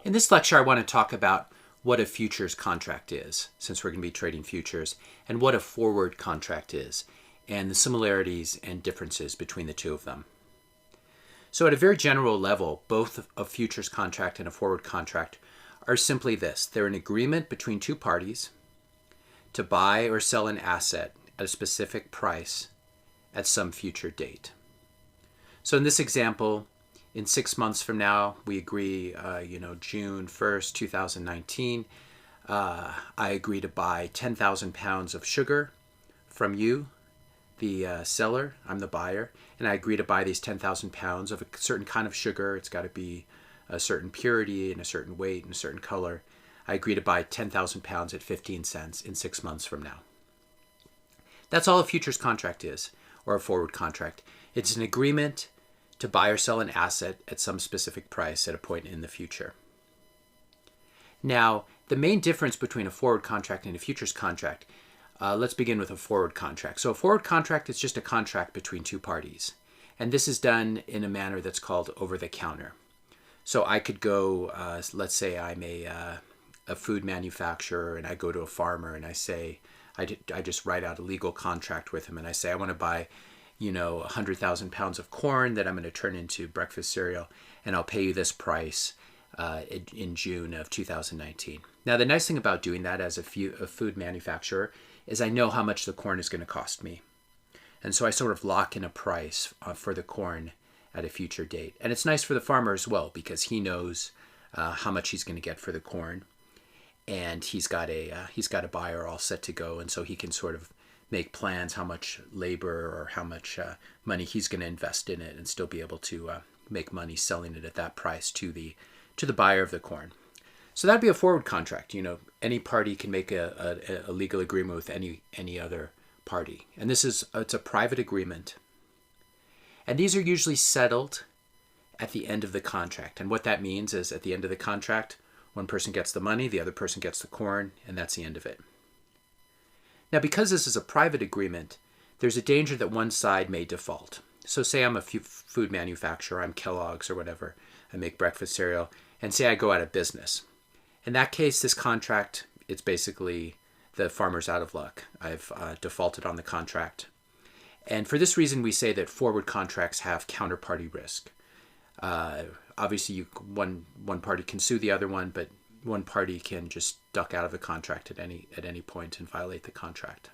In this lecture, I want to talk about what a futures contract is, since we're going to be trading futures, and what a forward contract is, and the similarities and differences between the two of them. So at a very general level, both a futures contract and a forward contract are simply this. They're an agreement between two parties to buy or sell an asset at a specific price at some future date. So in this example, in 6 months from now, we agree, June 1st, 2019, I agree to buy 10,000 pounds of sugar from you, the seller. I'm the buyer, and I agree to buy these 10,000 pounds of a certain kind of sugar. It's got to be a certain purity and a certain weight and a certain color. I agree to buy 10,000 pounds at 15 cents in 6 months from now. That's all a futures contract is, or a forward contract. It's an agreement to buy or sell an asset at some specific price at a point in the future. Now, the main difference between a forward contract and a futures contract, let's begin with a forward contract. So a forward contract is just a contract between two parties. And this is done in a manner that's called over-the-counter. So I could go, let's say I'm a food manufacturer, and I go to a farmer and I say, I just write out a legal contract with him, and I say, I want to buy 100,000 pounds of corn that I'm going to turn into breakfast cereal, and I'll pay you this price in June of 2019. Now, the nice thing about doing that as a food manufacturer is I know how much the corn is going to cost me. And so I sort of lock in a price for the corn at a future date. And it's nice for the farmer as well, because he knows how much he's going to get for the corn. And he's got a buyer all set to go, and so he can sort of make plans how much labor or how much money he's going to invest in it, and still be able to make money selling it at that price to the buyer of the corn. So that'd be a forward contract. Any party can make a legal agreement with any other party, and it's a private agreement. And these are usually settled at the end of the contract. And what that means is at the end of the contract, one person gets the money, the other person gets the corn, and that's the end of it. Now, because this is a private agreement, there's a danger that one side may default. So say I'm a food manufacturer, I'm Kellogg's or whatever, I make breakfast cereal, and say I go out of business. In that case, this contract, it's basically the farmer's out of luck. I've defaulted on the contract. And for this reason, we say that forward contracts have counterparty risk. Obviously, one party can sue the other one, but one party can just duck out of the contract at any point and violate the contract.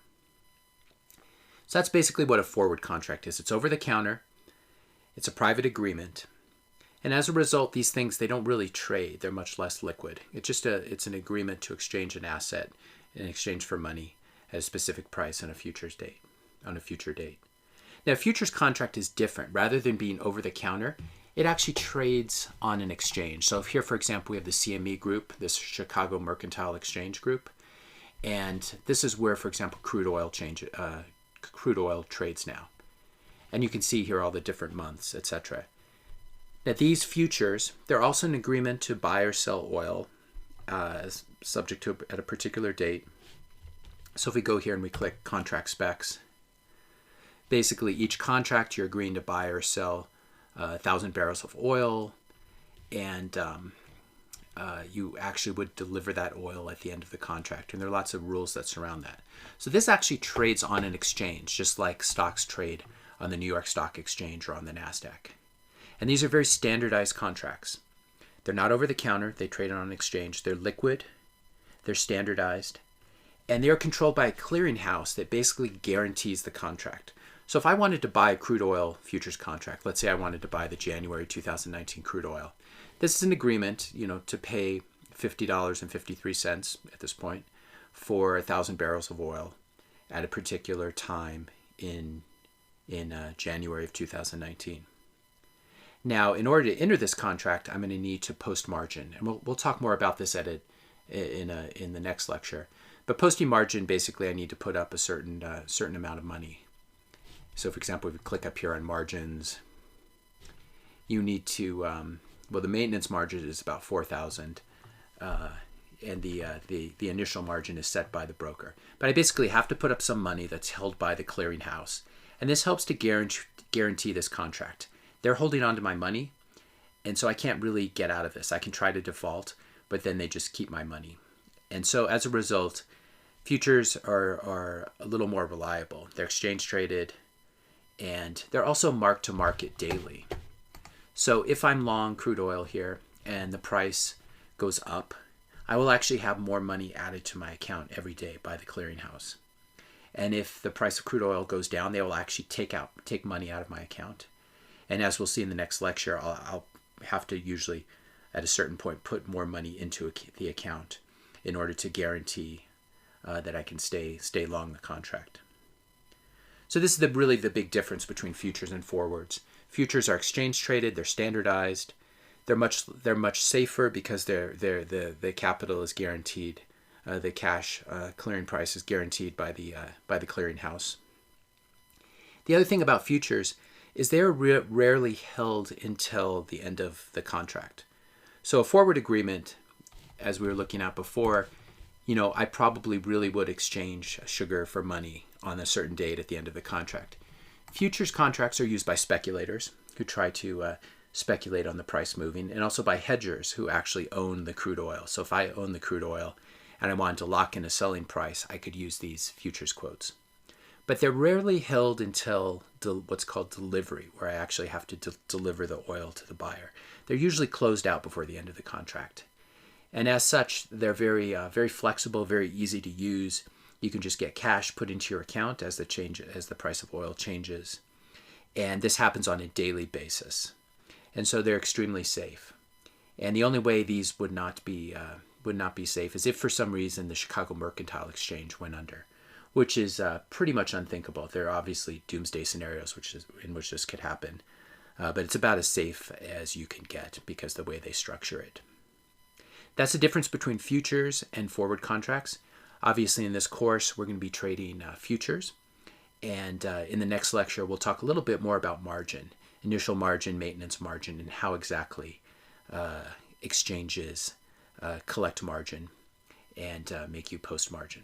So that's basically what a forward contract is. It's over the counter. It's a private agreement. And as a result, these things, they don't really trade. They're much less liquid. It's an agreement to exchange an asset in exchange for money at a specific price on a future date. Now, a futures contract is different. Rather than being over the counter, it actually trades on an exchange. So if here, for example, we have the CME Group, this Chicago Mercantile Exchange Group, and this is where, for example, crude oil trades now. And you can see here all the different months, etc. Now, these futures, they're also an agreement to buy or sell oil, subject to at a particular date. So if we go here and we click Contract Specs, basically each contract you're agreeing to buy or sell 1,000 barrels of oil, and you actually would deliver that oil at the end of the contract. And there are lots of rules that surround that. So this actually trades on an exchange, just like stocks trade on the New York Stock Exchange or on the NASDAQ. And these are very standardized contracts. They're not over the counter. They trade on an exchange. They're liquid. They're standardized. And they're controlled by a clearinghouse that basically guarantees the contract. So if I wanted to buy a crude oil futures contract, let's say I wanted to buy the January 2019 crude oil, this is an agreement, to pay $50.53 at this point for 1,000 barrels of oil at a particular time in January of 2019. Now, in order to enter this contract, I'm going to need to post margin, and we'll talk more about this in the next lecture. But posting margin, basically, I need to put up a certain amount of money. So, for example, if we click up here on margins, you need to, the maintenance margin is about 4,000, and the initial margin is set by the broker. But I basically have to put up some money that's held by the clearinghouse, and this helps to guarantee this contract. They're holding on to my money, And so I can't really get out of this. I can try to default, but then they just keep my money. And so as a result, futures are a little more reliable. They're exchange traded, and they're also marked to market daily. So if I'm long crude oil here and the price goes up, I will actually have more money added to my account every day by the clearinghouse. And if the price of crude oil goes down, they will actually take money out of my account. And as we'll see in the next lecture, I'll have to usually at a certain point put more money into the account in order to guarantee that I can stay long the contract. So this is really the big difference between futures and forwards. Futures are exchange traded, they're standardized, they're much safer because the capital is guaranteed, the cash clearing price is guaranteed by the clearinghouse. The other thing about futures is they're rarely held until the end of the contract. So a forward agreement, as we were looking at before, I probably really would exchange sugar for money on a certain date at the end of the contract. Futures contracts are used by speculators who try to speculate on the price moving, and also by hedgers who actually own the crude oil. So if I own the crude oil and I wanted to lock in a selling price, I could use these futures quotes. But they're rarely held until what's called delivery, where I actually have to deliver the oil to the buyer. They're usually closed out before the end of the contract. And as such, they're very flexible, very easy to use. You can just get cash put into your account as the price of oil changes. And this happens on a daily basis. And so they're extremely safe. And the only way these would not be safe is if for some reason the Chicago Mercantile Exchange went under, which is pretty much unthinkable. There are obviously doomsday scenarios in which this could happen. But it's about as safe as you can get because of the way they structure it. That's the difference between futures and forward contracts. Obviously, in this course, we're going to be trading futures. And in the next lecture, we'll talk a little bit more about margin, initial margin, maintenance margin, and how exactly exchanges collect margin and make you post margin.